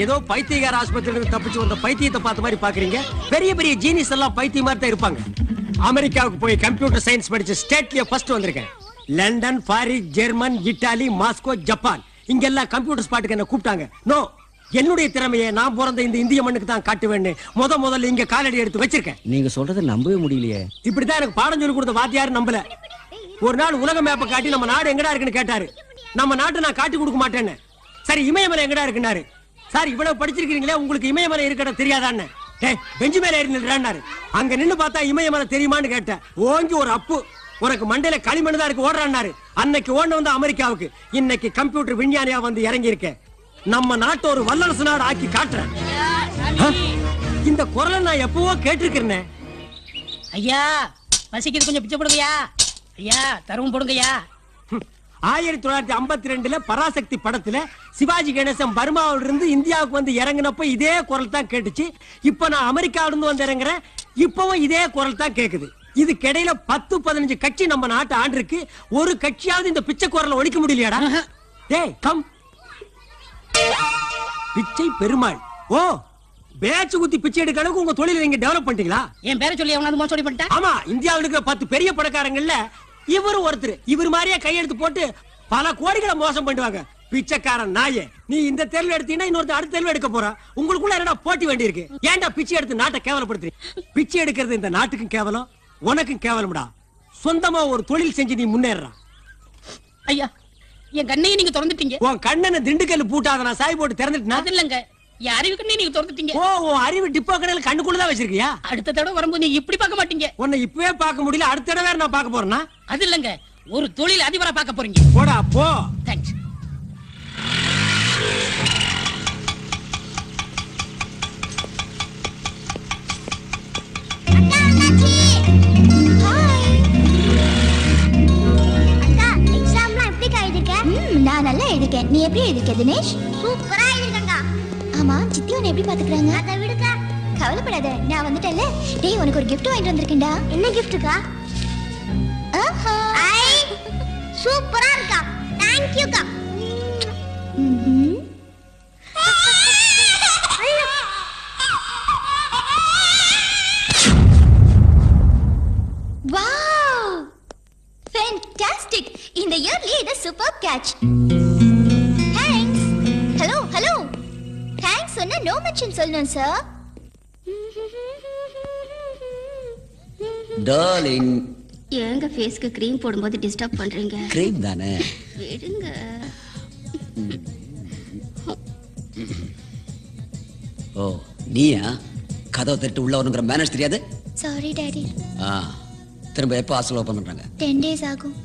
ஏதோ பைத்தியக்கார ஆஸ்பத்திரியில இருந்து தப்பிச்சு வந்த பைத்தியத்தை பார்த்த மாதிரி பாக்குறீங்க. பெரிய பெரிய ஜீனியஸ் எல்லாம் பைத்திய மாதிரி தான் இருப்பாங்க. அமெரிக்காவுக்கு போய் கம்ப்யூட்டர் சயின்ஸ் படிச்சு ஸ்டேட்லயே ஃபர்ஸ்ட் வந்திருக்கேன். London, Paris, German, Italy, Moscow, Japan இங்கெல்லாம் கம்ப்யூட்டர் ஸ்பாட்டுக்கு என்ன கூப்பிட்டாங்க. நோ, என்னுடைய திறமையை நான் பிறந்த இந்த இந்திய மண்ணுக்கு தான் காட்டுவேன்னு முதல்ல இங்க காலடி எடுத்து வச்சிருக்கேன். நீங்க சொல்றதை நம்பவே முடியலையே. இப்படிதான் எனக்கு பாடம் சொல்லி கொடுத்த வாத்தியார் நம்பல. ஒரு நாள் உலக மேப்பை காட்டி நம்ம நாடு எங்கடா இருக்குன்னு கேட்டாரு. நம்ம நாட்டை நான் காட்டி கொடுக்க மாட்டேன்னு. சரி, இமயமலை எங்கடா இருக்குன்னாரு. சார், இவ்வளவு படிச்சிருக்கீங்களே, உங்களுக்கு இமயமலை இருக்கட தெரியாதான்னு. பெஞ்சு மேல ஏறி நின்றாரு. அங்க நின்னு பார்த்தா இமயமலை தெரியுமான்னு கேட்டேன். ஓங்கி ஒரு அப்பு, உனக்கு மண்டையில களிமண் தான் இருக்கு ஓடுறாரு. அன்னைக்கு ஓட வந்து அமெரிக்காவுக்கு, இன்னைக்கு கம்ப்யூட்டர் விஞ்ஞானியா வந்து இறங்கி இருக்கேன். நம்ம நாட்டை ஒரு வல்லரசு நாடு ஆக்கி காட்டுறேன். இந்த குரலை நான் எப்பவோ கேட்டிருக்கிறேன். ஐயா, பசிக்குது, கொஞ்சம் பிச்சை போடுங்கய்யா. ஐயா, தருவும் போடுங்கய்யா. 1952 பராசக்தி படத்துல சிவாஜி கணேசன் பர்மாவில இருந்து இந்தியாவுக்கு வந்து இறங்கினப்ப இதே குரல் தான் கேட்டுச்சு. இப்ப நான் அமெரிக்காவில இருந்து வந்து இறங்குறேன், இப்பவும் இதே குரல் தான் கேக்குது. இதுக்கு இடையில 10-15 கட்சி நம்ம நாட்டை ஆண்டிருக்கு. ஒரு கட்சியாவது இந்த பிச்சை குரலை ஒழிக்க முடியலையாடா? டேய் கம். பிச்சை பெருமாள். ஓ, பேச்சு குத்தி பிச்சை எடுக்க அளவுக்கு உங்க தொழிலை நீங்க டெவலப் பண்ணிட்டீங்களா? என் பேரை சொல்லி அவனாவது மோசடி பண்ணிட்டான். ஆமா, இந்தியாவில் இருக்கிற 10 பெரிய பணக்காரங்கள்ல இவரு ஒருத்தர். இவர் மாதிரியே கையெழுத்து போட்டு பல கோடிகளை மோசம் பண்ணுவாங்க. பிச்சைக்காரன் நாயே, நீ இந்த தேர்வு எடுத்தீங்கன்னா இன்னொருத்தர் அடுத்த தேர்வு எடுக்க போற. உங்களுக்குள்ள என்னடா போட்டி வேண்டி இருக்கு? ஏன்டா பிச்சை எடுத்து நாட்டை கேவலப்படுத்துறீங்க? பிச்சை எடுக்கிறது இந்த நாட்டுக்கும் கேவலம், உனக்கும் கேவலம்டா. சொந்தமா ஒரு தொழில் செஞ்சு நீ முன்னேறா. ஐயா, என் கண்ணையை நீங்க திறந்துட்டீங்க. உன் கண்ணனை திண்டுக்கல் பூட்டாத நான் சாய் போட்டு திறந்துட்டேன். அது இல்லங்க, என் அறிவு கண்ணை நீங்க திறந்துட்டீங்க. ஓ, உன் அறிவு டிப்போ கடையில கண்ணுக்குள்ளதான் வச்சிருக்கியா? அடுத்த தடவை வரும்போது நீங்க இப்படி பார்க்க மாட்டீங்க. உன்னை இப்பவே பார்க்க முடியல, அடுத்த தடவை வேற நான் பார்க்க போறேன்னா? அது இல்லங்க, ஒரு தொழில் அதிபரா பார்க்க போறீங்க. போடா போ. தேங்க்ஸ். நான் நல்லா எழுதிருக்கேன். நீ எப்படி எழுதிருக்க தினேஷ்? சூப்பரா எழுதிருக்கேங்க. ஆமா, சித்தி உன்னை எப்படி பாத்துக்கறாங்க? அத விடுங்க, கவலைப்படாத, நான் வந்துட்டேன்ல. டேய், உனக்கு ஒரு gift வாங்கிட்டு வந்திருக்கேன்டா. என்ன giftக்கா? ஆஹா, ஐ சூப்பரா இருக்கா. थैंक यू கா. Wow, fantastic. இந்த இயர்லி இது super catch. Thanks. Hello hello, thanks சொன்னா நோ மென்ஷன் சொல்லணும் சார். டார்லிங், ஏங்க ஃபேஸ்க்கு க்ரீம் போடும்போது டிஸ்டர்ப் பண்றீங்க? க்ரீம் தானே, விடுங்க. ஓ நீயா? கதவை தட்டு உள்ள வரணுங்கிற மேனேஜ் தெரியாது? Sorry daddy. திரும்ப எப்போ ஹாஸ்டல் ஓபன் பண்றாங்க? 10 days ஆகும்.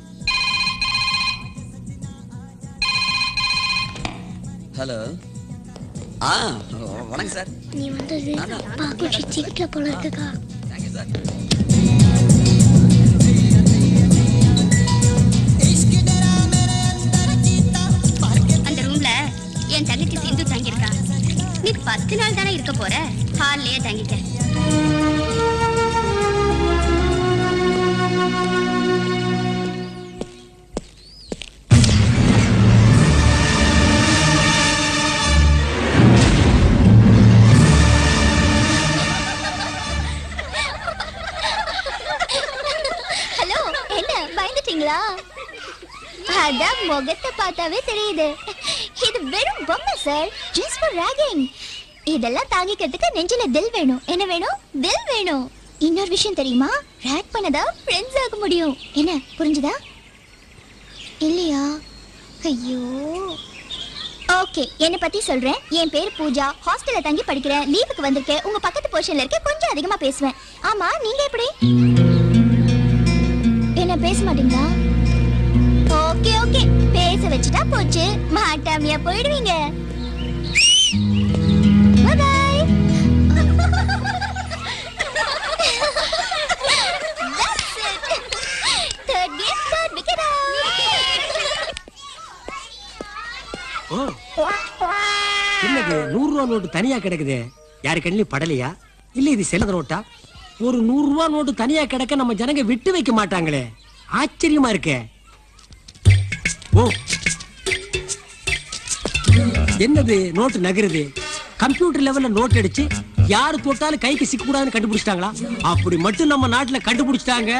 ஹலோ. வணக்கம் சார். நீ வந்தது பாக்கு சிச்சிக்கிட்ட போல இருக்குக்கா. Thank you sir. அந்த ரூம்ல என் தங்கச்சி சிந்து தங்கியிருக்கா. நீ 10 நாள் தானே இருக்க போற, ஹால்லயே தங்கிக்க. ஹலோ, என்ன பயந்துட்டீங்களா? அதான் முகத்தை பார்த்தாவே தெரியுது. இது வெறும் பொம்மை சார், ஜஸ்ட் ஃபார் ராகிங். இதெல்லாம் தாங்கிக்கிறதுக்கு நெஞ்சில தில் வேணும். என்ன வேணும்? தில் வேணும். இன்னொரு விஷயம் தெரியுமா? ராக் பண்ணதா ஃப்ரெண்ட்ஸ் ஆக முடியும். என்ன புரிஞ்சுதா? இல்லையா? ஐயோ. ஓகே, என்னை பத்தி சொல்றேன். என் பேர் பூஜா. ஹாஸ்டல்ல தங்கி படிக்கிறேன். லீவுக்கு வந்திருக்கேன். உங்க பக்கத்து போர்ஷன்ல இருக்க, கொஞ்சம் அதிகமா பேசுவேன். ஆமா, நீங்க எப்படி? என்ன பேச மாட்டீங்களா? ஓகே ஓகே, பேச வச்சுட்டா போச்சு. மாட்டாமையா போயிடுவீங்க. Bye bye. That's it. Third game, third wicket out. ஓ, என்னது 100 ரூபா நோட்டு தனியா கிடக்குது? யாரு கண்ணிலும் படலையா? இல்ல இது செல்லத நோட்டா? ஒரு 100 ரூபா நோட்டு தனியா கிடக்க நம்ம ஜனங்க விட்டு வைக்க மாட்டாங்களே, ஆச்சரியமா இருக்கே. ஓ, என்னது நோட்டு நகருது? கம்ப்யூட்டர் லெவல்ல நோட் அடிச்சு யாரு தொட்டாலும் கைக்கு சிக்க கூடாதுன்னு கண்டுபிடிச்சிட்டாங்களா? அப்படி மட்டும் நம்ம நாட்டுல கண்டுபிடிச்சிட்டாங்க,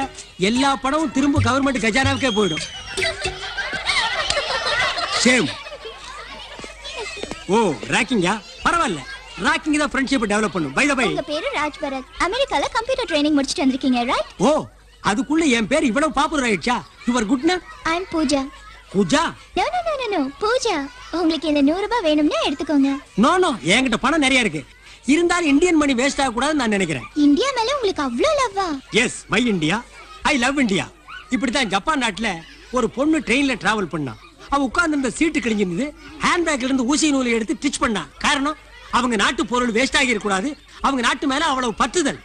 எல்லா பணமும் திரும்ப கவர்மெண்ட் கஜானாவுக்கே போயிடும். சேம். ஓ ராக்கிங்கா? பரவாயில்ல, ராக்கிங் தான் ஃப்ரெண்ட்ஷிப் டெவலப் பண்ணும். பை தி பை, உங்க பேரு ராஜ் பரத். அமெரிக்கால கம்ப்யூட்டர் ட்ரைனிங் முடிச்சிட்டு வந்திருக்கீங்க, ரைட்? ஓ அதுக்குள்ள என் பேர் இவ்வளவு பாப்புலர் ஆயிடுச்சா? Your good name? I am Pooja. Pooja? No no no no Pooja. உங்களுக்கு இந்த 100 ரூபாய் வேணும்னா எடுத்துக்கோங்க. நோ நோ, என்கிட்ட பணம் நிறைய இருக்கு. இருந்தாலும் இந்தியன் மணி வேஸ்ட் ஆக கூடாதுன்னு நான் நினைக்கிறேன். இந்தியா மேல உங்களுக்கு அவ்ளோ லவ்வா? Yes, my India, I love India. இப்படித்தான் ஜப்பான் நாட்டுல ஒரு பொண்ணு ட்ரெயின்ல டிராவல் பண்ணா. அவ உட்கார்ந்து இந்த சீட்டு கிழிஞ்சிருந்தது. ஹேண்ட்பேக்ல இருந்து ஊசி நூலை எடுத்து ஸ்டிச் பண்ணா. காரணம், அவங்க நாட்டு பொருள் வேஸ்ட் ஆகி கூடாது. அவங்க நாட்டு மேல அவ்வளவு பற்றுதல்.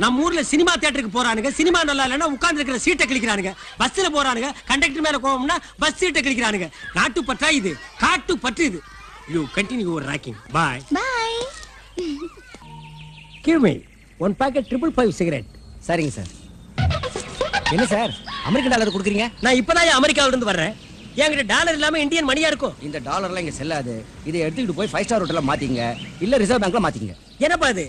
நம்ம ஊர்ல சினிமா தியேட்டருக்கு போறானுங்க, சினிமா நல்லா இல்லைன்னா உட்கார்ந்து இருக்கிற சீட்டை கிழிக்கிறானுங்க. பஸ்ல போறானுங்க, கண்டக்டர் மேல கோவம்னா பஸ் சீட்டை கிழிக்கிறானுங்க. நாட்டு பற்றா இது, காட்டு பற்று இது. You continue your rocking. Bye bye. Give me 1 packet 555 cigarette. சரிங்க சார். என்ன சார் அமெரிக்கன் டாலர் கொடுக்குறீங்க? நான் இப்பதான் அமெரிக்காவில இருந்து வர்றேன். என்கிட்ட டாலர் இல்லாம இந்தியன் மணியா இருக்கும். இந்த டாலர்லாம் இங்க செல்லாது. இதை எடுத்துக்கிட்டு போய் 5 ஸ்டார் ஹோட்டல்ல மாத்திங்க, இல்ல ரிசர்வ் பேங்க்ல மாத்திங்க. என்னப்பா இது?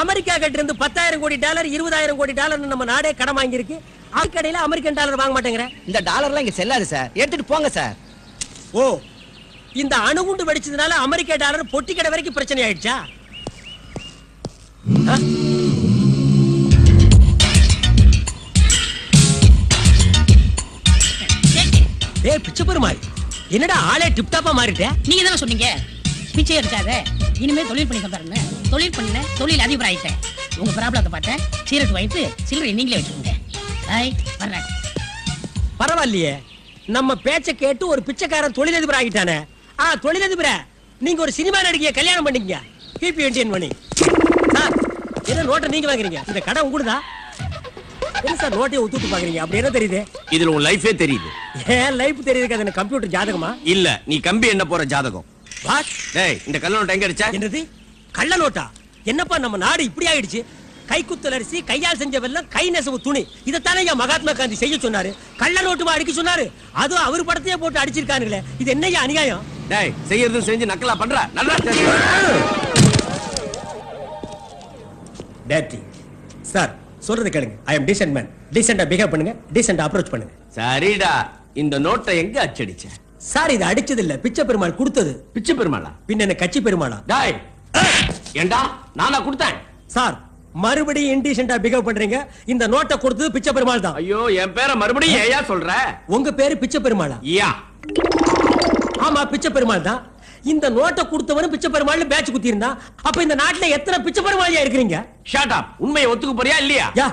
அமெரிக்கா கிட்ட இருந்து 10,000 கோடி டாலர் 20,000 கோடி டாலர் நம்ம நாடே கடன் வாங்கி இருக்கு. கடையில அமெரிக்கன் டாலர் வாங்க மாட்டேங்கிற. இந்த டாலர்லாம் இங்க செல்லாது சார், எடுத்துட்டு போங்க சார். ஓ, இந்த அணுகுண்டு வெடிச்சதுனால அமெரிக்கா டாலர் பொட்டி கடை வரைக்கும் பிரச்சனை ஆயிடுச்சா? ஏய் பிச்சை பெருமாள், என்னடா ஆளே டிப் டாப்பா மாறிட்ட? நீங்க தானே சொன்னீங்க பிச்சை எடுக்காத, இனிமே தொழில் பண்ணி தந்தாருன்னு. தொழில் பண்ண தொழில் அதிபர் ஆயிட்டேன். உங்க ப்ராப்ளத்தை பார்த்தேன், சீரட் வாங்கிட்டு சில்லறை நீங்களே வச்சுக்கோங்க. ஹாய் வர்றேன். பரவாயில்லையே, நம்ம பேச்ச கேட்டு ஒரு பிச்சைக்காரன் தொழிலதிபர் ஆகிட்டானே. தொழிலதிபர, நீங்க ஒரு சினிமா நடிகைய கல்யாணம் பண்ணீங்க. Keep Indian money. சார், என்ன நோட்டை நீங்க வாங்குறீங்க? இந்த கடை உங்களுதா? என்ன சார் நோட்டையை ஊத்துட்டு பாக்குறீங்க? அப்படி என்ன தெரியுது? இதுல உன் லைஃபே தெரியுது. ஏன் லைஃப் தெரியுது? அது கம்ப்யூட்டர் ஜாதகமா? இல்ல, நீ கம்பி என்ன போற ஜாதகம். வாட்? டேய், இந்த கள்ள நோட்டு எங்க அடிச்ச? என்னது கள்ள நோட்டா? என்னப்பா நம்ம நாடு இப்படி ஆயிடுச்சு? கைக்குத்தல் அரிசி, கையால் செஞ்ச வெல்லம், கை நெசவு துணி, இதைத்தானே மகாத்மா காந்தி செய்ய சொன்னாரு. கள்ள நோட்டுமா அடிக்க சொன்னாரு? அதுவும் அவர் படத்தையே போட்டு அடிச்சிருக்கானுங்களே, இது என்னையா அநியாயம்? டேய், செய்யறதும் செஞ்சு நக்கலா பண்ற. நல்லா டேட்டி சார், சொல்றது கேளுங்க. ஐ அம் டீசன்ட் மேன். டீசென்ட்டா பிஹேவ் பண்ணுங்க, டீசென்ட்டா அப்ரோச் பண்ணுங்க. சரிடா, இந்த நோட்டை எங்க அச்சடிச்ச? சார், இது அடிச்சது இல்ல, பிச்சை பெருமாள் கொடுத்தது. பிச்சை பெருமாளா? பின்ன என்ன கட்சி பெருமாளா? டேய், ஏண்டா நானா கொடுத்தேன்? சார், மறுபடியும் இன்டீசென்ட்டா பிஹேவ் பண்றீங்க. இந்த நோட்டை கொடுத்தது பிச்சை பெருமாள் தான். ஐயோ, என் பேரை மறுபடியும் ஏயா சொல்ற? உங்க பேரு பிச்சை பெருமாளா? யா. ஆமா, பிச்சை பெருமாள் தான். இந்த நோட்டை கொடுத்தவனும் பிச்சை பெருமாள் பேட்ச் குத்தி இருந்தா, அப்ப இந்த நாட்டுல எத்தனை பிச்சை பெருமாளியா இருக்கிறீங்க? Shut up. உண்மையை ஒத்துக்க போறியா இல்லையா? யா,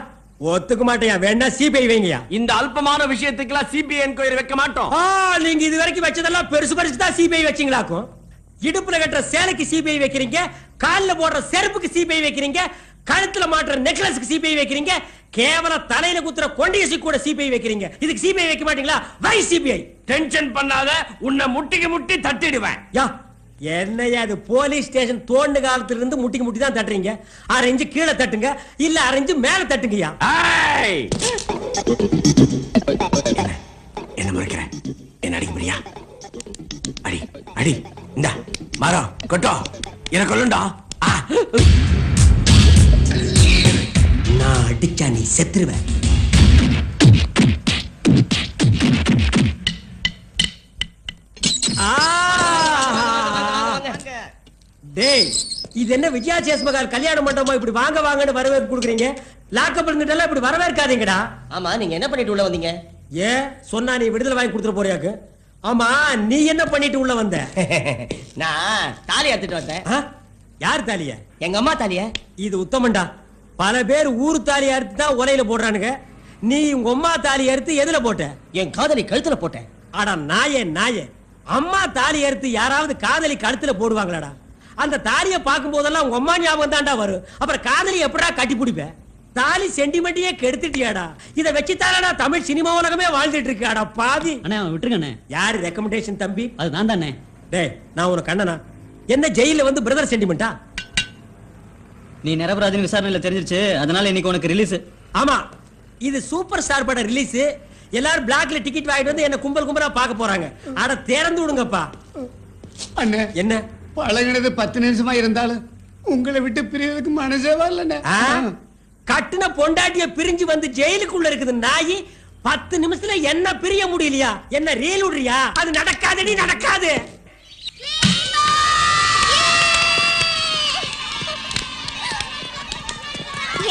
ஒத்துக்க மாட்டேயா. வேணா சிபிஐ வைங்கயா. இந்த அல்பமான விஷயத்துக்குலாம் சிபிஐ என்கொயரி வைக்க மாட்டோம். நீங்க இது வரைக்கும் வச்சதெல்லாம் பெருசு பெருசு தான் சிபிஐ வச்சீங்களாக்கும். இடுப்புல கட்டுற சேலைக்கு சிபிஐ வைக்கிறீங்க, கால்ல போடுற செருப்புக்கு சிபிஐ வைக்கிறீங்க, கழுத்துல மாட்டுற நெக்லஸ்க்கு சிபிஐ வைக்கிறீங்க, கேவல தலையில குத்துற கொண்டியசி கூட சிபிஐ வைக்கிறீங்க. இதுக்கு சிபிஐ வைக்க மாட்டீங்களா? வை சிபிஐ. டென்ஷன் பண்ணாத, உன்னை முட்டிக்கு முட்டி தட்டிடுவேன். யா, என்னையா அது? போலீஸ் ஸ்டேஷன் தோண்டு காலத்துல இருந்து முட்டிக்கு முட்டி தான் தட்டுறீங்க. 6 இன்ச்சு கீழே தட்டுங்க, இல்ல 6 இன்ச்சு மேல தட்டுங்கயா. என்ன முறைக்கிறேன்? என்ன அடிக்க முடியா? அடி அடி. இந்த மரம் கொட்டோ, என்ன கொல்லுண்டா. நான் அடிச்சா நீ செத்துருவேன். டேய், இது என்ன விஜயா சேஸ்மகால் கல்யாண மண்டபமா? இப்படி வாங்க வாங்கன்னு வரவேற்பு கொடுக்குறீங்க. லாக்கப் இருந்துட்டெல்லாம் இப்படி வரவேற்காதீங்கடா. ஆமா, நீங்க என்ன பண்ணிட்டு உள்ள வந்தீங்க? ஏன் சொன்னா நீ விடுதலை வாங்கி கொடுத்துட போறியாக்கு? ஆமா, நீ என்ன பண்ணிட்டு உள்ள வந்த? நான் தாலி எடுத்துட்டு வந்தேன். யார் தாலிய? எங்க அம்மா தாலிய. இது உத்தமண்டா. பல பேர் ஊரு தாலி அறுத்து தான் உலையில போடுறானுங்க. நீ உங்க அம்மா தாலி அறுத்து எதுல போட்ட? என் காதலி கழுத்துல போட்டேன். ஆடா நாயே நாயே, அம்மா தாலி அறுத்து யாராவது காதலி கழுத்துல போடுவாங்களாடா? அந்த தாலியை பார்க்கும் போதெல்லாம் உங்க அம்மா ஞாபகம் தான்டா வரும். அப்புறம் காதலி எப்படா கட்டி பிடிப்ப? தாலி சென்டிமெண்ட்டையே கெடுத்துட்டியாடா. இத வச்சுதானடா தமிழ் சினிமா உலகமே வாழ்ந்துட்டு இருக்காடா பாதி. அண்ணா விட்டுருங்க அண்ணே. யாரு ரெக்கமெண்டேஷன் தம்பி? அது நான் தானே. டேய், நான் உனக்கு கண்ணனா? என்ன ஜெயில வந்து பிரதர் சென்டிமெண்டா? நீ நிரபராதின்னு விசாரணையில தெரிஞ்சிருச்சு, அதனால இன்னைக்கு உனக்கு ரிலீஸ். ஆமா, இது சூப்பர் ஸ்டார் பட ரிலீஸ். எல்லாரும் பிளாக்ல டிக்கெட் வாங்கிட்டு வந்து என்ன கும்பல் கும்பலா பார்க்க போறாங்க. அட திறந்து விடுங்கப்பா. அண்ணே, என்ன பழகினது 10 நிமிஷமா இருந்தாலும் உங்களை விட்டு பிரியறதுக்கு மனசே வரலண்ணே. கட்டுன பொண்டாட்டிய பிரிஞ்சு வந்து ஜெயிலுக்குள்ள இருக்குது நாயி. 10 நிமிஷத்துல என்ன பிரிய முடியலையா? என்ன ரீல் விடுறியா? அது நடக்காதடி, நடக்காது.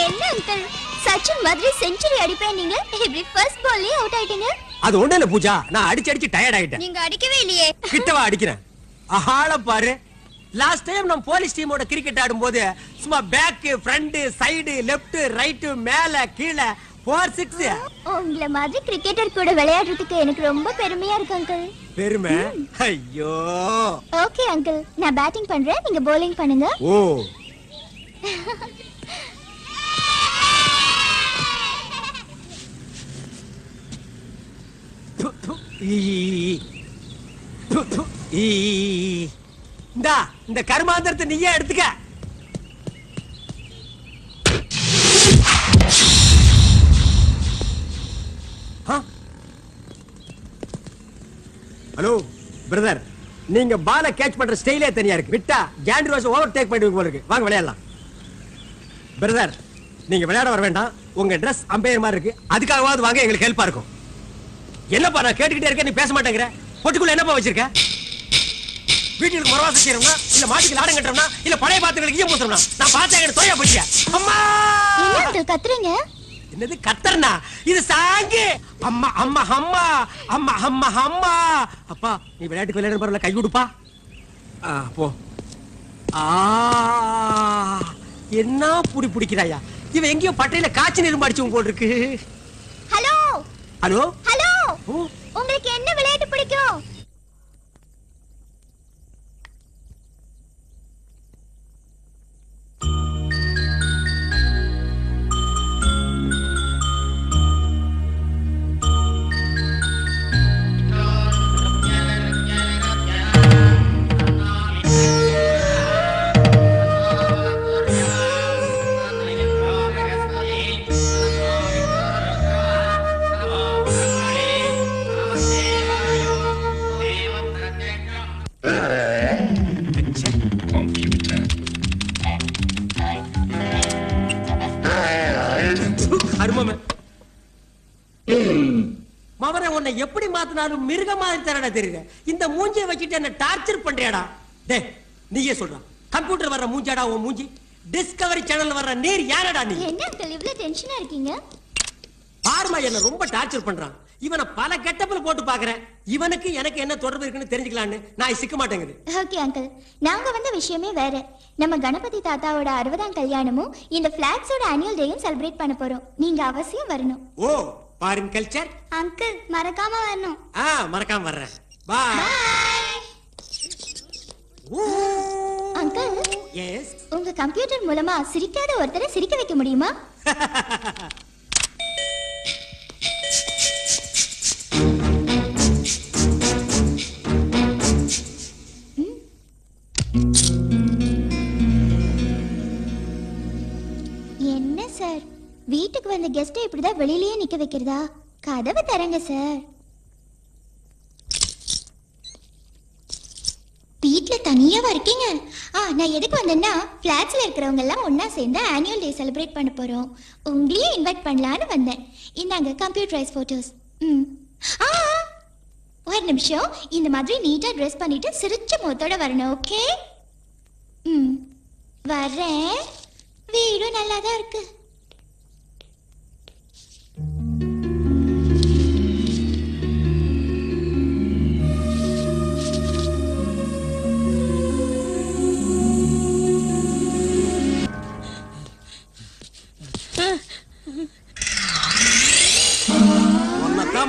என்ன அங்கிள் சச்சின் மாதிரி செஞ்சுரி அடிப்பேன் நீங்க இப்படி ஃபர்ஸ்ட் பால்லே அவுட் ஆயிட்டீங்க. அது ஒண்ணு இல்ல பூஜா, நான் அடிச்சு டயர்ட் ஆயிட்டேன். நீங்க அடிக்கவே இல்லையே. கிட்டவா அடிக்கிறேன். ஆள பாரு. லாஸ்ட் டைம் நம்ம போலீஸ் டீமோட கிரிக்கெட் ஆடும்போது சும்மா back, front, side, left, right, மேல கீழ 4-6. உங்கள மாதிரி கிரிக்கெட்டர் கூட விளையாடுறதுக்கு எனக்கு ரொம்ப பெருமையா இருக்கு அங்கிள். பெருமை? ஐயோ. ஓகே அங்கிள், நான் பேட்டிங் பண்றேன், நீங்க bowling பண்ணுங்க. ஓ. இந்த கர்மாந்திரத்தை நீயே எடுத்துக்க. ஹலோ பிரதர், நீங்க பால கேட்ச் பண்ற ஸ்டைலே தனியா இருக்கு. விட்டா ஜாண்டி ரோஸ் ஓவர் டேக் பண்ணிட்டு போல இருக்கு. வாங்க விளையாடலாம். பிரதர், நீங்க விளையாட வர வேண்டாம். உங்க Dress அம்பையர் மாதிரி இருக்கு. அதுக்காகவாவது வாங்க, எங்களுக்கு ஹெல்ப்பா இருக்கும். என்னப்பா நான் கேட்டுக்கிட்டே இருக்கேன், நீ பேச மாட்டேங்கிற. பொட்டுக்குள்ள என்னப்பா வச்சிருக்க? வீட்டுக்கு மரவாசம் செய்யறோம்னா, இல்ல மாட்டுக்கு லாடம் கட்டுறோம்னா, இல்ல பழைய பாத்திரங்களுக்கு ஈயம் பூசுறோம்னா? நான் பார்த்தா எங்க தோயா போச்சியா? அம்மா! என்ன கத்துறீங்க? என்னது கத்தறனா? இது சாங்கு. அம்மா அம்மா அம்மா அம்மா அம்மா அம்மா. அப்பா நீ விளையாட்டுக்கு விளையாட பரவாயில்ல, கை கொடுப்பா. போ. என்ன புடி பிடிக்கிறாயா? இவன் எங்கேயோ பட்டையில காய்ச்சி நிரும்பு அடிச்சவங்க போல் இருக்கு. ஹலோ ஹலோ ஹலோ, உங்களுக்கு என்ன விளையாட்டு பிடிக்கும்? மவரை உன்னை எப்படி மாத்தினாலும் மிருக மாதிரி தரடா தெரியுது. இந்த மூஞ்சியை வச்சுட்டு என்ன டார்ச்சர் பண்றியாடா? டே நீயே சொல்ற, கம்ப்யூட்டர் வர்ற மூஞ்சாடா உன் மூஞ்சி? டிஸ்கவரி சேனல் வர்ற நீர் யாரடா நீ? என்ன அங்கிள் இவ்ளோ டென்ஷனா இருக்கீங்க? பார்மா என்ன ரொம்ப டார்ச்சர் பண்றான். இவனை பல கெட்டப்ல போட்டு பாக்குறேன். இவனுக்கு எனக்கு என்ன தொடர்பு இருக்குன்னு தெரிஞ்சுக்கலான்னு நான் சிக்க மாட்டேங்குது. ஓகே அங்கிள், நாங்க வந்த விஷயமே வேற. நம்ம கணபதி தாத்தாவோட 60ஆம் கல்யாணமும் இந்த பிளாக்ஸோட ஆனுவல் டேயும் செலிப்ரேட் பண்ண போறோம். நீங்க அவசியம் வரணும். ஓ, ஃபாரின் கல்ச்சர். அங்கிள் மறக்காம வரணும். மறக்காம வர்றேன். பாய். அங்கிள், எஸ், உங்க கம்ப்யூட்டர் மூலமா சிரிக்காத ஒருத்தரை சிரிக்க வைக்க முடியுமா? என்ன சார், வீட்டுக்கு வந்த கெஸ்ட்டை இப்படிதான் வெளியிலேயே நிக்க வைக்கிறதா? கதவை தரங்க சார். வீட்ல தனியாவா இருக்கீங்க? நான் எதுக்கு வந்தேன்னா, பிளாட்ஸ்ல இருக்கிறவங்க எல்லாம் ஒன்னா சேர்ந்து ஆனுவல் டே செலிப்ரேட் பண்ண போறோம். உங்களையும் இன்வைட் பண்ணலான்னு வந்தேன். இந்தாங்க கம்ப்யூட்டரைஸ் போட்டோஸ். ஒரு நிமிஷம், இந்த மாதிரி நீட்டா ட்ரெஸ் பண்ணிட்டு சிரிச்ச முகத்தோட வரணும். ஓகே? வரேன். வீடு நல்லாதான் இருக்கு.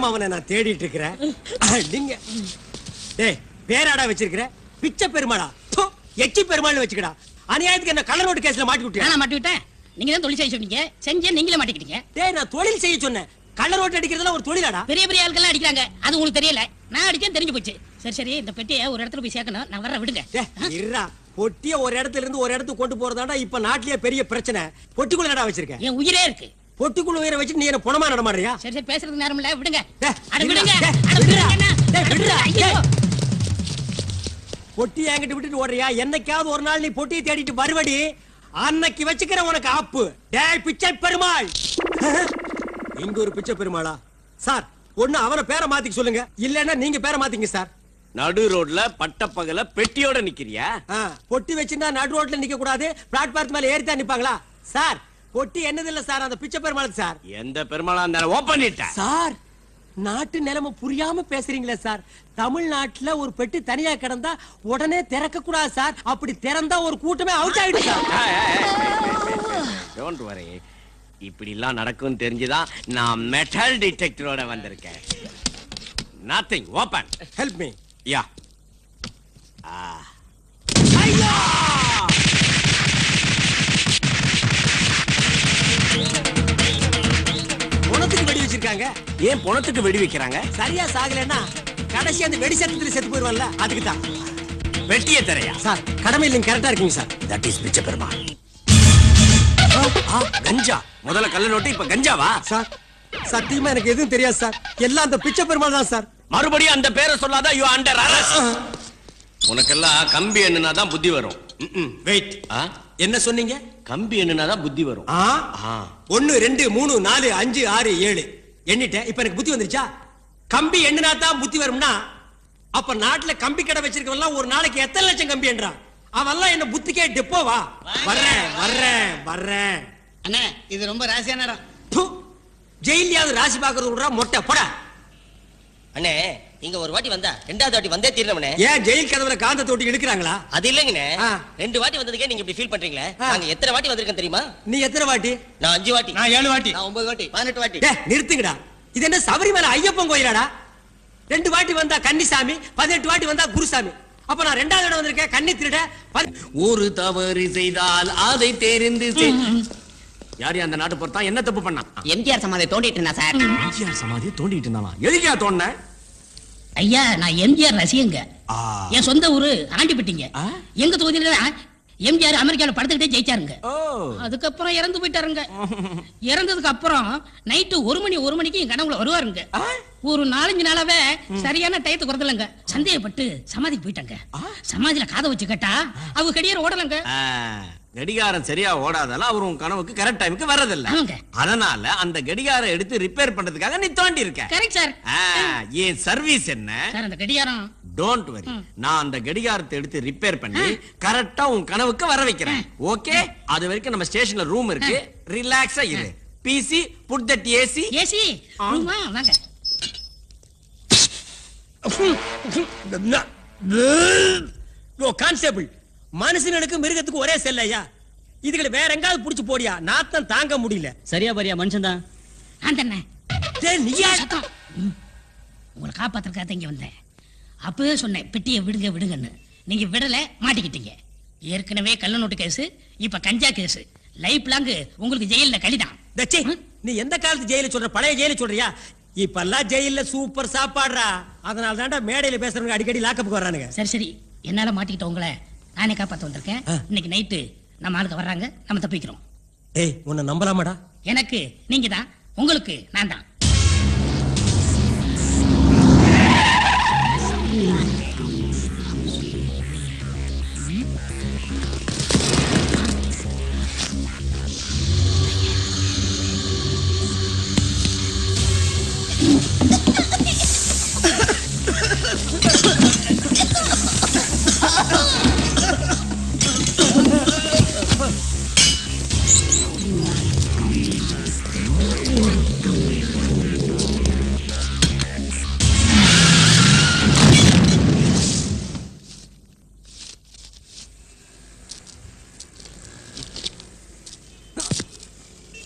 அவனை நான் தேடிட்டு இருக்கிறேன். நீங்க டேய் பேராடா வச்சிருக்கிற? பிச்சை பெருமாளா? எச்சி பெருமாள் வச்சுக்கடா. அநியாயத்துக்கு என்ன கள்ள நோட்டு கேஸ்ல மாட்டி விட்டியா? நான் மாட்டி விட்டேன். நீங்க தான் தொழில் செய்ய சொன்னீங்க, செஞ்சே நீங்களே மாட்டிக்கிட்டீங்க. டேய் நான் தொழில் செய்ய சொன்னேன். கள்ள நோட்டு அடிக்கிறதுல ஒரு தொழிலாடா? பெரிய பெரிய ஆட்கள் அடிக்கிறாங்க, அது உங்களுக்கு தெரியல. நான் அடிச்சேன் தெரிஞ்சு போச்சு. சரி சரி, இந்த பெட்டியை ஒரு இடத்துல போய் சேர்க்கணும். நான் வர விடுங்க. இருடா, பொட்டிய ஒரு இடத்துல இருந்து ஒரு இடத்துக்கு கொண்டு போறதாடா இப்ப நாட்டிலேயே பெரிய பிரச்சனை. பொட்டிக்குள்ள என்னடா வச்சிருக்க? என் உயிரே இருக்கு. பொட்டிக்குள்ள உயிரை வச்சு நீ என்ன புணமா நடமாடுறியா? சரி சரி, பேசுறதுக்கு நேரம் இல்ல, விடுங்க. அட விடுங்க. விடுடா. அட விடுங்க. டேய் விடுடா. பொட்டி என்கிட்ட விட்டுட்டு ஓடுறியா? என்னைக்காவது ஒரு நாள் நீ பொட்டியை தேடிட்டு வருவடி, அன்னைக்கு வச்சுக்கிற உனக்கு ஆப்பு. டேய் பிச்சை பெருமாள். இங்க ஒரு பிச்சை பெருமாளா? சார் ஒண்ணு அவனை பேரை மாத்திக்க சொல்லுங்க, இல்லன்னா நீங்க பேரை மாத்திங்க சார். நடு ரோட்ல பட்டப்பகல பெட்டியோட நிக்கிறியா? பொட்டி வச்சிருந்தா நடு ரோட்ல நிக்க கூடாது, பிளாட்பார்ம் மேல ஏறித்தான் நிப்பாங்களா? சார் பொட்டி என்னது இல்ல சார், அந்த பிச்சை பெருமாள் சார். எந்த பெருமாளா இருந்தாலும் ஓபன் பண்ணிட்ட சார். நாட்டு நிலைமை புரியாம பேசுறீங்களே சார். தமிழ்நாட்டுல ஒரு பெட்டி தனியா கிடந்தா உடனே திறக்க கூடாது சார். அப்படி திறந்தா ஒரு கூட்டமே அவுட் ஆயிடும் சார். Don't worry. இப்படி எல்லாம் நடக்கும் தெரிஞ்சுதான் நான் மெட்டல் டிடெக்டரோட வந்திருக்கேன். Nothing, open. Help me. Yeah. ஐயா! பொணத்துக்கு வெடி வச்சிருக்காங்க. ஏன் பொணத்துக்கு வெடி வைக்கிறாங்க? சரியா சாகலன்னா கடைசி அந்த வெடி சத்தத்துல செத்து போயிருவான்ல, அதுக்கு தான். வெட்டிய தரையா? சார் கடமை இல்லைங்க, கரெக்டா இருக்கீங்க சார். தட் இஸ் பிச்சை பெருமாள். கஞ்சா. முதல்ல கள்ள நோட்டு, இப்ப கஞ்சாவா? சார் சத்தியமா எனக்கு எதுவும் தெரியாது சார். எல்லாம் அந்த பிச்சை பெருமாள் தான் சார். மறுபடியும் அந்த பேரை சொல்லாத, யூ அண்டர் அரெஸ்ட். உனக்கெல்லாம் கம்பி எண்ணுனாதான் புத்தி வரும். வெயிட், என்ன சொன்னீங்க? கம்பி எண்ணுனாதான் புத்தி வரும். 1 2 3 4 5 6 7 எண்ணிட்டேன். இப்ப எனக்கு புத்தி வந்துருச்சா? கம்பி எண்ணுனா தான் புத்தி வரும்னா அப்ப நாட்டுல கம்பி கடை வச்சிருக்கவன் ஒரு நாளைக்கு எத்தனை லட்சம் கம்பி என்றான்? அவெல்லாம் என்ன புத்திக்கே டெப்போவா? வர்றேன் வர்றேன் வர்றேன். அண்ணே இது ரொம்ப ராசியான இடம். ஜெயிலியாவது ராசி பாக்குறது விடுறா மொட்டை போடா. அண்ணே இங்க ஒரு வாட்டி வந்தா ரெண்டாவது வாட்டி வந்தே தீரணும்னே. ஏன் ஜெயில் கதவுல காந்த தொட்டி எடுக்கிறாங்களா? அது இல்லங்கண்ணே. 2 வாட்டி வந்ததுக்கே நீங்க இப்படி ஃபீல் பண்றீங்களே. நாங்க எத்தனை வாட்டி வந்திருக்கேன் தெரியுமா? நீ எத்தனை வாட்டி? நான் 5 வாட்டி. நான் 7 வாட்டி. நான் 9 வாட்டி. 18 வாட்டி. நிறுத்துங்கடா. இது என்ன சபரிமலை ஐயப்பன் கோயிலாடா? 2 வாட்டி வந்தா கன்னிசாமி, 18 வாட்டி வந்தா குருசாமி. அப்ப நான் 2வது இடம் வந்திருக்கேன் கன்னி திருட. ஒரு தவறு செய்தால் அதை தெரிந்து யார் அந்த நாட்டு பொறுத்தான் என்ன தப்பு பண்ணா? எம்ஜிஆர் சமாதியை தோண்டிட்டு இருந்தா சார். எம்ஜிஆர் சமாதியை தோண்டிட்டு இருந்தானா? எதுக்கா தோண்ட? ஐயா நான் எம்ஜிஆர் ரசிகங்க. என் சொந்த ஊரு ஆண்டிப்பட்டிங்க. எங்க தொகுதியில எம்ஜிஆர் அமெரிக்கால படுத்துக்கிட்டே ஜெயிச்சாருங்க. அதுக்கப்புறம் இறந்து போயிட்டாருங்க. இறந்ததுக்கு அப்புறம் நைட்டு 1 மணிக்கு என் கனவுல வருவாருங்க. ஒரு 4-5 நாளாவே சரியான டயத்தை குறதலங்க. சந்தேகப்பட்டு சமாதிக்கு போயிட்டாங்க. சமாதியில காதை வச்சு கேட்டா அவங்க கடியார ஓடலங்க. கடிகாரம் சரியா ஓடாதால அவர் உன் கனவுக்கு கரெக்ட் டைமுக்கு வரதில்ல. அதனால அந்த கடிகாரம் எடுத்து ரிப்பேர் பண்றதுக்காக நீ தோண்டி இருக்க. Correct sir. ஏன் சர்வீஸ் என்ன சார்? அந்த கடிகாரம் டோன்ட் வரி, நான் அந்த கடிகாரத்தை எடுத்து ரிப்பேர் பண்ணி கரெக்டா உன் கனவுக்கு வர வைக்கிறேன். ஓகே? அது வரைக்கும் நம்ம ஸ்டேஷன்ல ரூம் இருக்கு, ரிலாக்ஸா இரு. பிசி புட் தட் ஏசி. ஏசி ரூமா வாங்க. கான்ஸ்டபிள், மனுஷனுக்கு மிருகத்துக்கு ஒரே செல்லையா? இதுகளை வேற எங்காவது புடிச்சு போடியா, நாத்தம் தாங்க முடியல. சரியா பாரியா மனுஷன் தான். உங்களை காப்பாத்துறதுக்காக இங்க வந்தேன். அப்பவே சொன்னேன் பெட்டியை விடுங்க விடுங்கன்னு. நீங்க விடல, மாட்டிக்கிட்டீங்க. ஏற்கனவே கள்ள நோட்டு கேஸ், இப்ப கஞ்சா கேஸ். லைஃப் லாங் உங்களுக்கு ஜெயில கழிதான். நீ எந்த காலத்து ஜெயில சொல்ற? பழைய ஜெயில சொல்றியா? இப்பெல்லாம் ஜெயில சூப்பர் சாப்பாடுறா. அதனால தான்டா மேடையில பேசுறவங்க அடிக்கடி லாக்கப்புக்கு வர்றானுங்க. சரி சரி, என்னால மாட்டிக்கிட்ட உங்களை நானே காப்பாத்த வந்திருக்கேன். இன்னைக்கு நைட்டு நம்ம ஆளுக்கு வர்றாங்க, நம்ம தப்பிக்கிறோம். ஏய், உன்னை நம்பலாமாடா? எனக்கு நீங்க தான், உங்களுக்கு நான் தான்.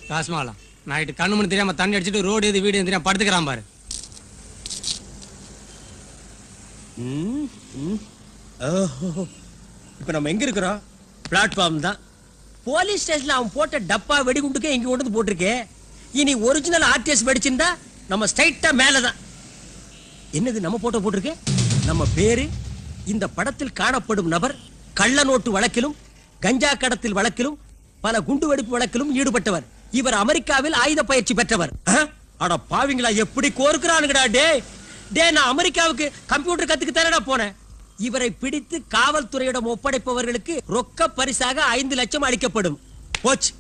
ராஸ்மாலா நைட்டு கண்ணு மணி தெரியாம தண்ணி அடிச்சுட்டு ரோடு எது வீடு தெரியாம படுத்துக்கிறான் பாரு. இப்ப நம்ம எங்க இருக்கிறோம்? பிளாட்ஃபார்ம் தான். போலீஸ் ஸ்டேஷன்ல அவன் போட்ட டப்பா வெடிகுண்டுக்கே இங்க கொண்டு போட்டிருக்கே. இனி ஒரிஜினல் ஆர்டிஎஸ் வெடிச்சிருந்தா நம்ம ஸ்ட்ரைட்டா மேலதான். என்னது நம்ம போட்டோ போட்டிருக்கே? நம்ம பேரு, இந்த படத்தில் காணப்படும் நபர் கள்ள நோட்டு வழக்கிலும் கஞ்சா கடத்தல் வழக்கிலும் பல குண்டு வெடிப்பு வழக்கிலும் ஈடுபட்டவர். இவர் அமெரிக்காவில் ஆயுத பயிற்சி பெற்றவர். அட பாவிங்களா, எப்படி கோர்க்கிறானுங்கடா. டே நான் அமெரிக்காவுக்கு கம்ப்யூட்டர் கத்துக்கு தானடா போனேன். இவரை பிடித்து காவல்துறையிடம் ஒப்படைப்பவர்களுக்கு ரொக்க பரிசாக 5 லட்சம் அளிக்கப்படும். போச்சு.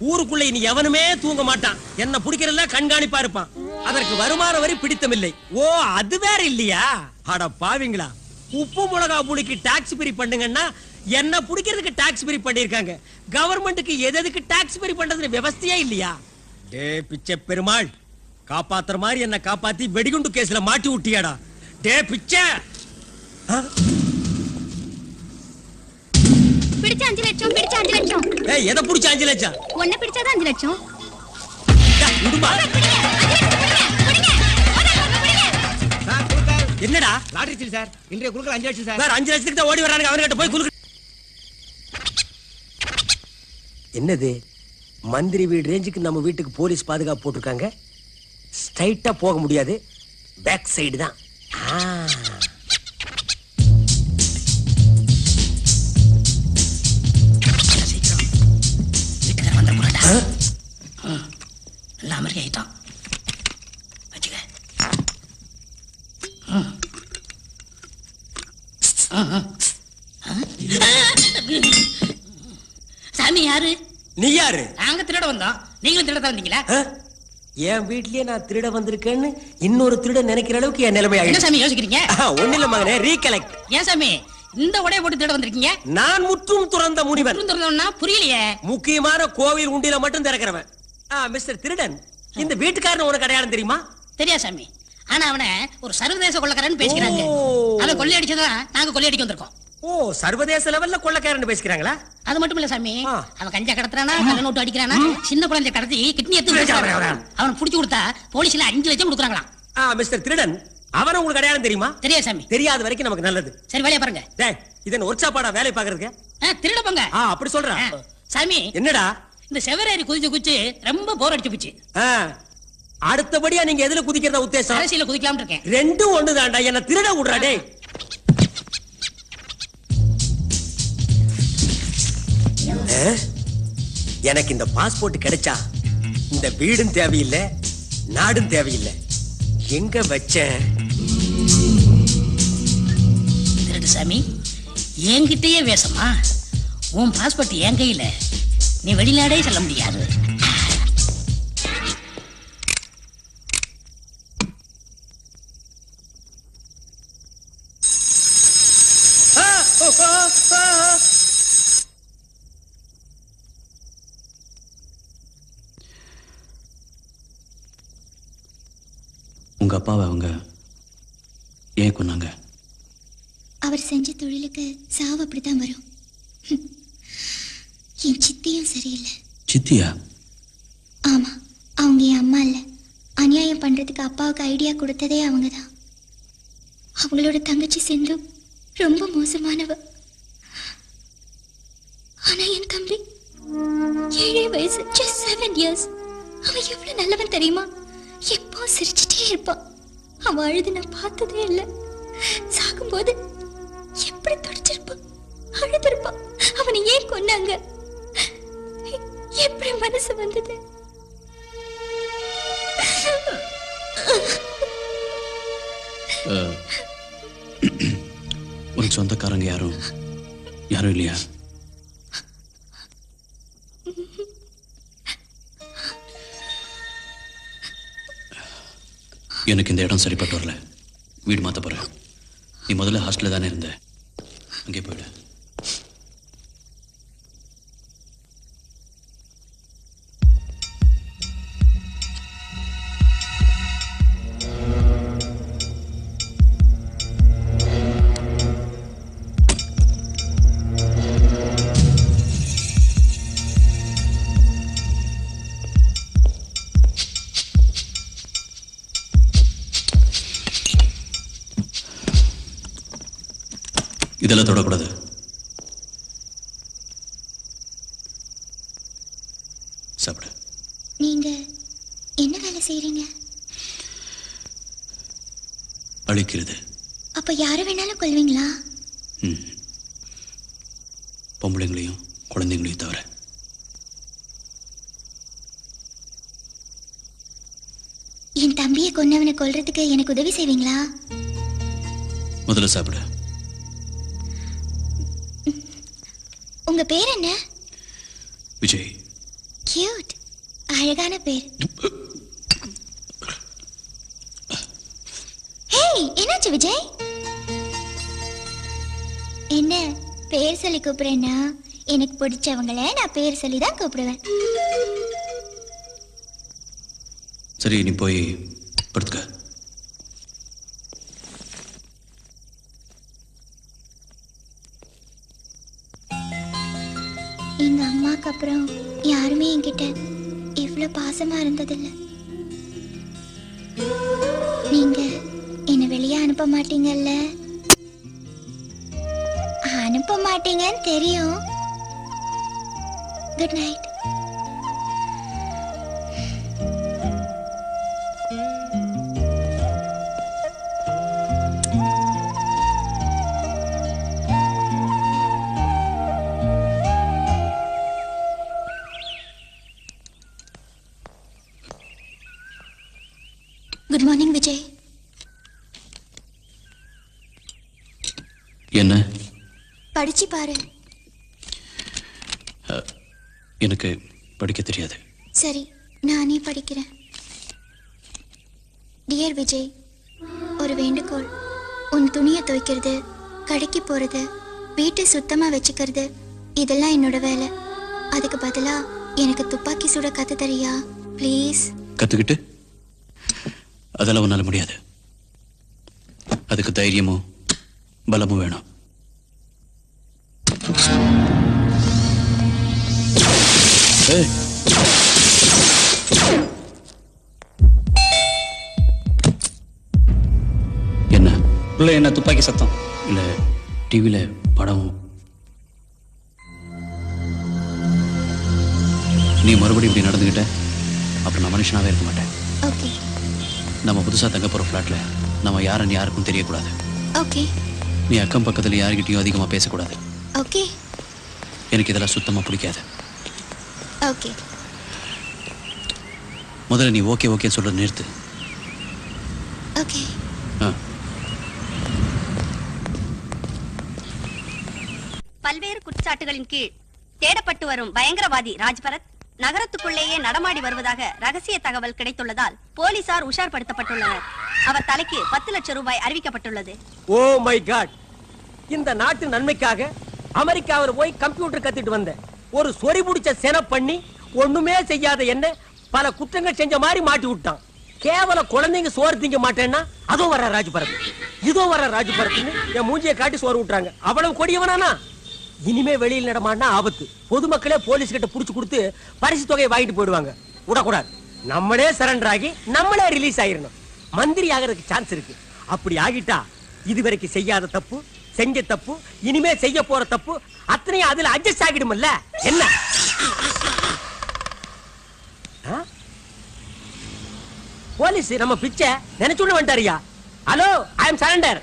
ஊருக்குள்ள இனி எவனுமே தூங்க மாட்டான். என்ன பிடிக்கிறதுல கண்காணிப்பா இருப்பான். அதற்கு வருமான வரி பிடித்தமில்லை. ஓ, அது வேற இல்லையா? அட பாவிங்களா, உப்பு மிளகா புளிக்கு டாக்ஸ் ஃப்ரீ பண்ணுங்கன்னா என்ன பிடிக்கிறதுக்கு டாக்ஸ் ஃப்ரீ பண்ணிருக்காங்க. கவர்மெண்ட்டுக்கு எதுக்கு டாக்ஸ் ஃப்ரீ பண்றதுன்னு விவசாயே இல்லையா? டே பிச்சை பெருமாள், காப்பாத்துற மாதிரி என்ன காப்பாத்தி வெடிகுண்டு கேஸ்ல மாட்டி விட்டியாடா. டே பிச்சை, பிடிச்ச 5 லட்சம், பிடிச்ச 5 லட்சம். ஏய், எதை பிடிச்ச 5 லட்சம்? ஒண்ணு பிடிச்சாதான் 5 லட்சம். என்னடா லாட்டரி சீல் சார். இன்றைய குழுக்கள் 5 லட்சம் சார். வேற 5 லட்சத்துக்கு தான் ஓடி வரானுங்க. அவர்கிட்ட போய் குலுக்கு. என்னது, மந்திரி வீடு ரேஞ்சுக்கு நம்ம வீட்டுக்கு போலீஸ் பாதுகாப்பு போட்டிருக்காங்க. ஸ்ட்ரைட்டா போக முடியாது, பேக் சைடு தான். அமெரிக்கா ஆயிட்டான். சாமி யாரு? நீ யாரு? நாங்க திருட வந்தோம். நீங்களும் திருட தான் வந்தீங்களா? என் வீட்லயே நான் திருட வந்திருக்கேன்னு இன்னொரு திருட நினைக்கிற அளவுக்கு என் நிலைமை என்ன சாமி யோசிக்கிறீங்க? ஒண்ணு இல்ல மகனே, ரீகலெக்ட். ஏன் சாமி இந்த உடைய போட்டு திருட வந்திருக்கீங்க? நான் முற்றும் துறந்த முனிவன். துறந்தவனா புரியலையே. முக்கியமான கோவில் உண்டியில மட்டும் திறக்கிறவன். மிஸ்டர் திருடன், இந்த வீட்டுக்காரன் உனக்கு அடையாளம் தெரியுமா? தெரியா சாமி. ஆனா அவனை ஒரு சர்வதேச கொள்ளக்காரன் பேசிக்கிறாங்க. அவன் கொள்ளையடிச்சதான் நாங்க கொள்ளையடிக்க வந்திருக்கோம். ஓ, சர்வதேச லெவல்ல கொள்ளக்காரன் பேசிக்கிறாங்களா? அது மட்டும் இல்ல சாமி, அவன் கஞ்சா கடத்துறானா, கள்ள நோட்டு அடிக்கிறானா, சின்ன குழந்தை கடத்தி கிட்னி எடுத்து அவன் புடிச்சு கொடுத்தா போலீஸ்ல 5 லட்சம் கொடுக்குறாங்களாம். மிஸ்டர் திருடன், அவன உங்களுக்கு அடையாளம் தெரியுமா? தெரியாது சாமி. தெரியாத வரைக்கும் நமக்கு நல்லது. சரி, வேலைய பாருங்க. டேய், இதன் ஒர்க்ஷாப்பாடா வேலை பாக்குறதுக்கு? திருட போங்க. அப்படி சொல்றேன். சாமி, என்னடா இந்த செவரேறி குதிச்சு ரொம்ப போர் அடிச்சு போச்சு. அடுத்தபடியா நீங்க எதுல குதிக்கிறதா உத்தேசம்? அரசியல குதிக்கலாம்னு இருக்கேன். ரெண்டும் ஒண்ணுதான்டா. என்ன திருட விடுறா. டேய், எனக்கு இந்த பாஸ்போர்ட் கிடைச்சா இந்த வீடும் தேவையில்லை, நாடும் தேவையில்லை. எங்க வச்சேன்? திருடு சாமி, என்கிட்டயே வேஷமா? உன் பாஸ்போர்ட் என் கையில, நீ வெளிநாடே செல்ல முடியாது. உங்க அப்பாவை அவங்க ஏன் கொன்னாங்க? அவர் செஞ்ச தொழிலுக்கு சாவு அப்படித்தான் வரும். என் சித்தியும் சரியில்லை. சித்தியா? ஆமா, அவங்க என் அம்மா இல்ல. அநியாயம் பண்றதுக்கு அப்பாவுக்கு ஐடியா கொடுத்ததே அவங்கதான். அவங்களோட தங்கச்சி சிந்து ரொம்ப மோசமானவ. ஆனா என் தம்பி 7 வயசு, just 7 years. அவன் எவ்வளவு நல்லவன் தெரியுமா? எப்போ சிரிச்சுட்டே இருப்பான். அவன் அழுது நான் பார்த்ததே இல்லை. சாகும்போது எப்படி துடிச்சிருப்பான், அழுதிருப்பான். அவனை ஏன் கொன்னாங்க? எப்படி மனசு வந்தது? உனக்கு சொந்தக்காரங்க யாரும் இல்லையா? எனக்கு இந்த இடம் சரிப்பட்டு வரல. வீடு மாத்த போறேன். நீ முதல்ல ஹாஸ்டல்ல தானே இருந்த, அங்கே போயிடு. இதெல்லாம் தொடக்கூடாது. சாப்பிடு. நீங்க என்ன வேலை செய்றீங்க? அழிக்கிறது. அப்ப யாரை வேணாலும் கொல்வீங்களா? பொம்பளைங்களையும் குழந்தைங்களையும் தவிர. என் தம்பியை கொன்னவனை கொல்றதுக்கு எனக்கு உதவி செய்வீங்களா? முதல்ல சாப்பிடு. உங்க பேர் என்ன? விஜய். கியூட், அழகான பேர். ஹேய், என்னாச்சு விஜய்? என்ன பேர் சொல்லி கூப்பிடுறேன்னா எனக்கு பிடிச்சவங்கள நான் பேர் சொல்லி தான் கூப்பிடுவேன். சரி, நீ போய் படுத்துக்க. எங்க அம்மாக்கு அப்புறம் யாருமே என்கிட்ட இவ்வளவு பாசமா இருந்ததில்லை. நீங்க என்ன வெளியே அனுப்ப மாட்டீங்கல்ல? அனுப்ப மாட்டீங்கன்னு தெரியும். Good night. Good morning Vijay. என்ன? படிச்சு பாரு. எனக்கு படிக்க தெரியாது. சரி, நானே படிக்கிறேன். டியர் விஜய், ஒரு வேண்டுகோள். உன் துணியை துவைக்கிறது, கடைக்கு போறது, வீட்டை சுத்தமா வச்சுக்கிறது இதெல்லாம் என்னோட வேலை. அதுக்கு பதிலா எனக்கு துப்பாக்கி சுட கத்து தரியா ப்ளீஸ்? கத்துக்கிட்டு அதெல்லாம் உன்னால முடியாது. அதுக்கு தைரியமும் பலமும் வேணும். என்ன உள்ள என்ன துப்பாக்கி சத்தம்? இல்ல, டிவில படம். நீ மறுபடியும் இப்படி நடந்துகிட்ட அப்புறம் நான் மனுஷனாவே இருக்க மாட்டேன். ஓகே. நம்ம புதுசா தங்க போற ஃபிளாட்ல நம்ம யாருன்னு யாருக்கும் தெரியக்கூடாது. ஓகே. நீ அக்கம் பக்கத்துல யாருக்கிட்டையும் அதிகமா பேசக்கூடாது. ஓகே. எனக்கு இதெல்லாம் சுத்தமா பிடிக்காது. ஓகே. முதல்ல நீ ஓகே ஓகே சொல்றது நிறுத்து. ஓகே. பல்வேறு குற்றச்சாட்டுகளின் கீழ் தேடப்பட்டு வரும் பயங்கரவாதி ராஜ்பரத் நகரத்துக்குள்ளேயே நடமாடி வருவதாக ரகசிய தகவல் கிடைத்துள்ளதால் போலீசார் உஷார்படுத்தப்பட்டுள்ளனர். அவர் தலைக்கு 10 லட்சம் ரூபாய் அறிவிக்கப்பட்டுள்ளது. Oh my god! இந்த நாட்டு நன்மைக்காக அமெரிக்காவில் போய் கம்ப்யூட்டர் கத்துட்டு வந்த ஒரு சொறி முடிச்ச சென பண்ணி ஒண்ணுமே செய்யாத என்ன பல குற்றங்கள் செஞ்ச மாதிரி மாட்டி விட்டான். கேவல குழந்தைங்க சோறு திங்க மாட்டேன்னா அதோ வர ராஜ்பரத், இதோ வர ராஜ்பரத்னு என் மூஞ்சியை காட்டி சோறு விட்டுறாங்க. அவ்வளவு கொடியவனானா? இனிமே வெளியில் நடமாடினா ஆபத்து. பொதுமக்களே போலீஸ் கிட்ட புடிச்சு கொடுத்து பரிசு தொகையை வாங்கிட்டு போயிடுவாங்க. விடக்கூடாது. நம்மளே சரண்டர் ஆகி நம்மளே ரிலீஸ் ஆயிரணும். மந்திரி ஆகிறதுக்கு சான்ஸ் இருக்கு. அப்படி ஆகிட்டா இதுவரைக்கும் செய்யாத தப்பு, செஞ்ச தப்பு, இனிமே செய்ய போற தப்பு அத்தனையும் அதுல அட்ஜஸ்ட் ஆகிடும்ல. என்ன போலீஸ் நம்ம பிச்சை நினைச்சுட்டு வந்துட்டாரியா? ஹலோ, ஐ அம் சரண்டர்.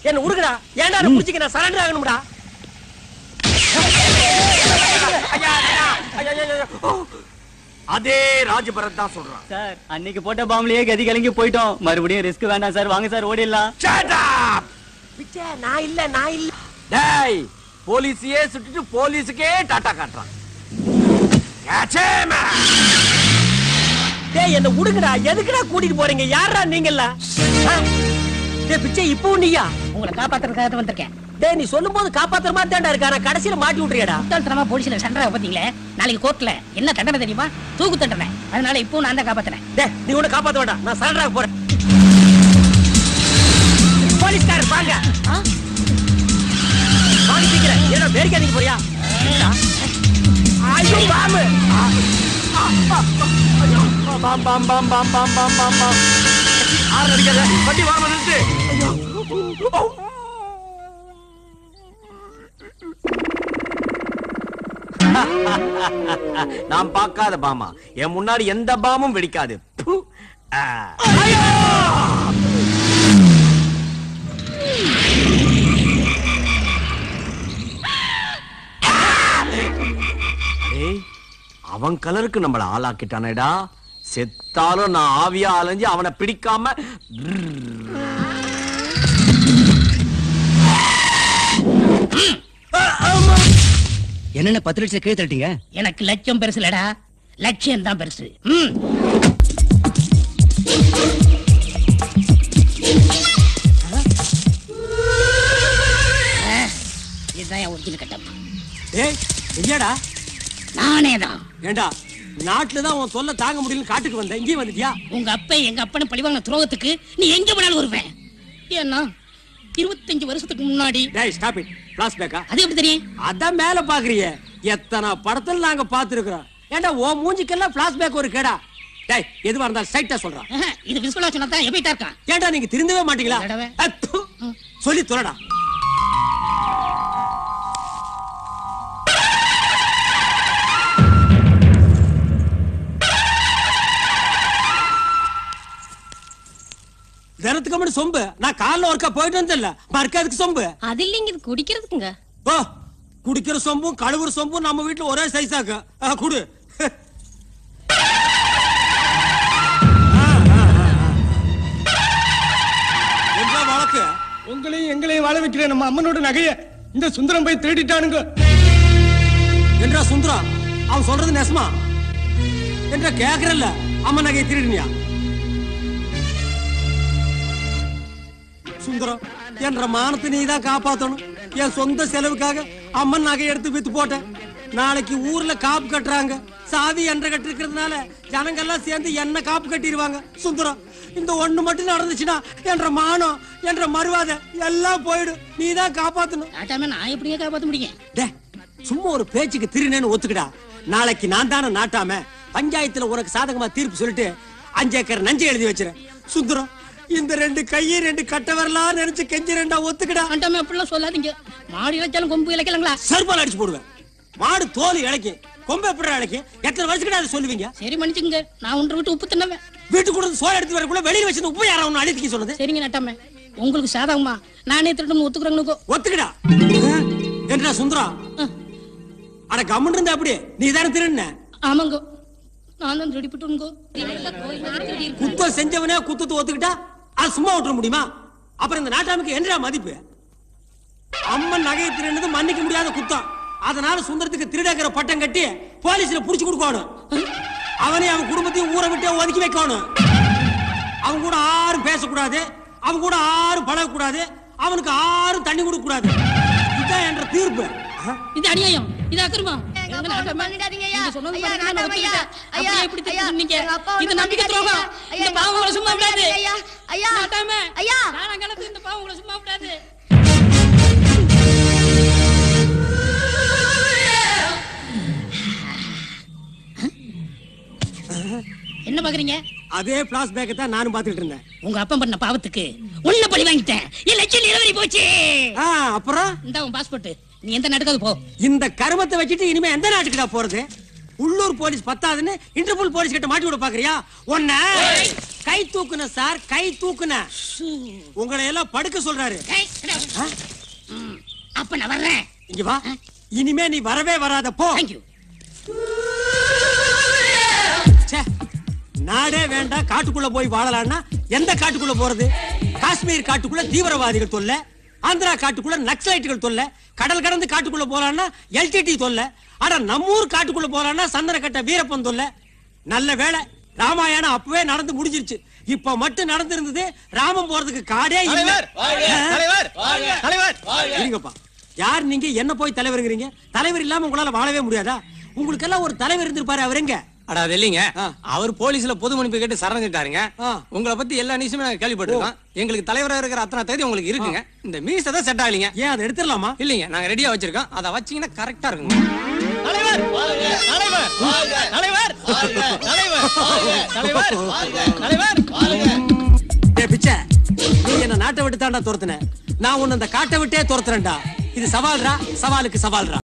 என்ன உருகுடா? ஏன்டா புடிச்சிக்க? நான் சரண்டர் ஆகணும்டா. அதே ராஜபரத் தான் சொல்றான். சார், அன்னைக்கு போட்ட பாம்புலயே கதி கலங்கி போயிட்டோம். மறுபடியும் ரிஸ்க் வேண்டாம் சார். வாங்க சார், ஓடிடலாம். பிச்சை நான் இல்ல. டேய், போலீஸையே சுட்டுட்டு போலீஸுக்கே டாட்டா காட்டுறான். டேய், என்ன உடுங்கடா. எதுக்குடா கூட்டிட்டு போறீங்க? யாரா நீங்கல்ல? டேய் பிச்சை, இப்போ நீயா? உங்களை காப்பாத்துறதுக்காக வந்திருக்கேன். டேய், நீ சொல்லும்போது காப்பாத்துற மாதிரி தான்டா இருக்கா. நான் கடைசியில மாட்டி விட்டுறியடா. முட்டாள்தனமா போலீஸ்ல சண்டை பாத்தீங்களே. நாளைக்கு கோர்ட்ல என்ன தண்டனை தெரியுமா? தூக்கு தண்டனை. அதனால இப்போ நான் தான் காப்பாத்துறேன். டேய், நீ உன்னை காப்பாத்த வேண்டாம். நான் சரண்டர் ஆக போறேன். போலீஸ்காரர் வாங்க. வாங்க சீக்கிரம். ஏடா பேரிக்காதீங்க போறியா? ஐயோ பாம்பு. பாம் பாம் பாம் பாம் பாம் பாம் பாம் பாம். ஆறு அடிக்காத. வண்டி வாங்க நிறுத்து. ஐயோ. நான் பார்க்காத பாமா. என் முன்னாடி எந்த பாமும் வெடிக்காது. அவன் கலருக்கு நம்மள ஆளாக்கிட்டானேடா. செத்தாலும் நான் ஆவியா அலைஞ்சு அவனை பிடிக்காம என்னென்ன 10 லட்சம் கீழே தட்டிங்க? எனக்கு லட்சம் பெருசு இல்லடா, லட்சியம் தான் பெருசு. இதுதான் ஒரிஜினல் கட்டம். ஏய் ஐயாடா, நானே தான். ஏண்டா நாட்டுல தான் உன் தொல்லை தாங்க முடியல காட்டுக்கு வந்த, இங்கேயும் வந்துட்டியா? உங்க அப்பா எங்க அப்பனை பழிவாங்க துரோகத்துக்கு நீ எங்க போனாலும் வருவேன். ஏன்னா 25 வருஷத்துக்கு முன்னாடி. டேய் ஸ்டாப் இட். ஃபிளாஷ்பேக்கா? அது எப்படி தெரியும்? அதான் மேல பாக்குறியே, எத்தனை படத்துல நாங்க பாத்துருக்கோம். ஏண்டா ஓ மூஞ்சிக்கெல்லாம் ஃபிளாஷ்பேக் ஒரு கேடா? டேய் எதுவா இருந்தாலும் ஸ்ட்ரைட்டா சொல்றான். இது விசுவலா சொன்னா தான் எபிட்டா இருக்கான். ஏண்டா நீங்க திருந்தவே மாட்டீங்களா? சொல்லி தொலைடா. தினத்துக்கு முன்னாடி சொம்பு நான் காலைல ஒர்க்கா போயிட்டு வந்தேன்ல, மறக்காதுக்கு சொம்பு அது இல்லைங்க, இது குடிக்கிறதுக்குங்க. ஓ குடிக்கிற சொம்பும் கழுவுற சொம்பும் நம்ம வீட்டுல ஒரே சைஸாக்கு குடு. என்ன வழக்கு? உங்களையும் எங்களையும் வாழ வைக்கிறேன் நம்ம அம்மனோட நகைய இந்த சுந்தரம் போய் திருடிட்டானுங்க. என்றா சுந்தரம் அவன் சொல்றது நெசமா? என்றா கேக்குறல்ல அம்மன் நகையை திருடினியா? சுந்தரம் என்ற மானத்தை நீ தான் காப்பாத்தணும். என் சொந்த செலவுக்காக அம்மன் நகை எடுத்து வித்து போட்டேன். நாளைக்கு ஊர்ல காப்பு கட்டுறாங்க, சாதி என்ற கட்டு இருக்கிறதுனால ஜனங்கள்லாம் சேர்ந்து என்ன காப்பு கட்டிடுவாங்க. சுந்தரம் இந்த ஒண்ணு மட்டும் நடந்துச்சுன்னா என்ற மானம் என்ற மறுவாதை எல்லாம் போயிடும். நீ தான் காப்பாத்தணும். நான் எப்படியே காப்பாத்த முடியும்? சும்மா ஒரு பேச்சுக்கு திருநேன்னு ஒத்துக்கிடா. நாளைக்கு நான் தானே நாட்டாம பஞ்சாயத்துல உனக்கு சாதகமா தீர்ப்பு சொல்லிட்டு 5 ஏக்கர் நஞ்சை எழுதி வச்சிருக்கேன். சுந்தரம் இந்த 2 கையை 2 கட்ட வரலாம் நினைச்சு கெஞ்சி 2 ஒத்துக்கிடா. ஆண்டாம அப்படிலாம் சொல்லாதீங்க. மாடு இழைச்சாலும் கொம்பு இழைக்கலாங்களா? சர்பால் அடிச்சு போடுவேன். மாடு தோல் இழைக்கும், கொம்பு எப்படி இழைக்கும்? எத்தனை வருஷத்துக்கு அதை சொல்லுவீங்க? சரி மன்னிச்சுங்க, நான் ஒன்று விட்டு உப்பு தின்னவேன். வீட்டுக்கு கூட சோறு எடுத்து வரக்குள்ள வெளியில வச்சு உப்பு யாரா ஒண்ணு அழித்துக்க சொன்னது? சரிங்க நட்டாம, உங்களுக்கு சாதகமா நானே திருட்டு ஒத்துக்குறேங்க. ஒத்துக்கிடா. என்ன சுந்தரம் அட கம்மன் இருந்தா அப்படி நீ தானே திருடுன? ஆமாங்க, நான் தான் ரெடி போட்டுங்க. குத்தம் செஞ்சவனே குத்தத்தை ஒத்துக்கிட்டா அது சும்மா விட்டுற முடியுமா? அப்புறம் இந்த நாட்டாமுக்கு என்ன மதிப்பு? அம்மன் நகையை திருடுனது மன்னிக்க முடியாத குத்தம். அதனால சுந்தரத்துக்கு திருடங்கிற பட்டம் கட்டி போலீஸ்ல புடிச்சு கொடுக்கணும். அவனே அவன் குடும்பத்தையும் ஊரை விட்டு ஒதுக்கி வைக்கணும். அவன் கூட யாரும் பேசக்கூடாது, அவன் கூட யாரும் பழகக்கூடாது, அவனுக்கு யாரும் தண்ணி கொடுக்க கூடாது. இதுதான் என்ற தீர்ப்பு. இது அநியாயம், இது அக்கிரமம். என்ன பாக்குறீங்க? அதே பிளாஷ்பேக் தான் நானும் பாத்துட்டு இருந்தேன். உங்க அப்பா பண்ண பாவத்துக்கு உன்ன பழி வாங்கிட்டேன். என் லட்சம் நிலவரி போச்சு. அப்புறம் இந்த உன் பாஸ்போர்ட், நீ எந்த நாட்டுக்காவது போ. இந்த கருமத்தை வச்சுட்டு இனிமே எந்த நாட்டுக்குடா போறது? உள்ளூர் போலீஸ் பத்தாதுன்னு இன்டர்போல் போலீஸ் கிட்ட மாட்டி விட பாக்குறியா? ஒன்ன கை தூக்குன சார், கை தூக்குன. உங்களை எல்லாம் படுக்க சொல்றாரு. அப்ப நான் வர்றேன். இங்க வா. இனிமே நீ வரவே வராத போ. நாடே வேண்டாம், காட்டுக்குள்ள போய் வாழலாம்னா எந்த காட்டுக்குள்ள போறது? காஷ்மீர் காட்டுக்குள்ள தீவிரவாதிகள் தொல்லை, ஆந்திரா காட்டுக்குள்ள நக்சலைட்டுகள் தொல்லை, கடல் கடந்து காட்டுக்குள்ள போலான்னா எல்டிடி தொல்லை, ஆனா நம்மூர் காட்டுக்குள்ள போலான்னா சந்தனக்கட்ட வீரப்பன் தொல்லை. நல்ல வேளை ராமாயணம் அப்பவே நடந்து முடிஞ்சிருச்சு. இப்ப மட்டும் நடந்திருந்தது ராமன் போறதுக்கு காடே இல்ல. இருங்கப்பா, யார் நீங்க? என்ன போய் தலைவருங்கிறீங்க? தலைவர் இல்லாம உங்களால வாழவே முடியாதா? உங்களுக்கு எல்லாம் ஒரு தலைவர் இருந்திருப்பாரு, அவர் எங்க? அடா அது இல்லைங்க, அவர் போலீஸ்ல பொது மன்னிப்பு கேட்டு சரணடைஞ்சிட்டாருங்க. உங்களை பத்தி எல்லா நியூஸுமே நாங்க கேள்விப்பட்டிருக்கோம். எங்களுக்கு தலைவரா இருக்கிற அத்தனை தகுதி உங்களுக்கு இருக்குங்க. இந்த மீஸ் தான் செட் ஆகலீங்க. ஏன் அதை எடுத்துடலாமா? இல்லைங்க, நாங்க ரெடியா வச்சிருக்கோம். அதை வச்சீங்கன்னா கரெக்டா இருக்குங்க. தலைவர் தலைவர் தலைவர் தலைவர் தலைவர் டேய் பிச்சை, நீ என்ன நாட்டை விட்டு தாண்டா துரத்துன, நான் உன்னை அந்த காட்டை விட்டே துரத்துறேன்டா. இது சவால்ரா, சவாலுக்கு சவால்ரா.